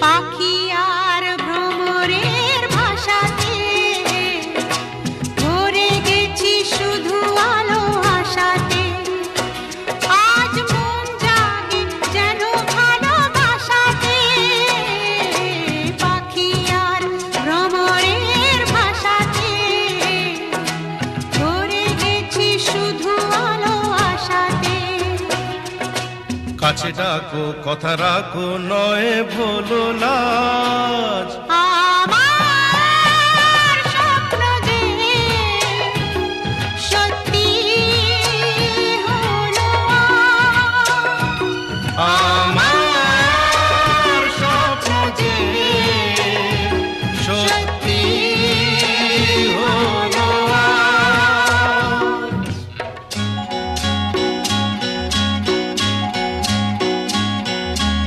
পাখি আর ভ্রমরের ভাষাতে ভরে গেছি শুধু আলো আশাতে। আজ মন জাগে যেন ভালোবাসাতে, পাখি আর ভ্রমরের ভাষাতে ভরে গেছি শুধু আলো আশাতে। কাছে ডাকো কথা রাখো নয় ভোলো লাজ,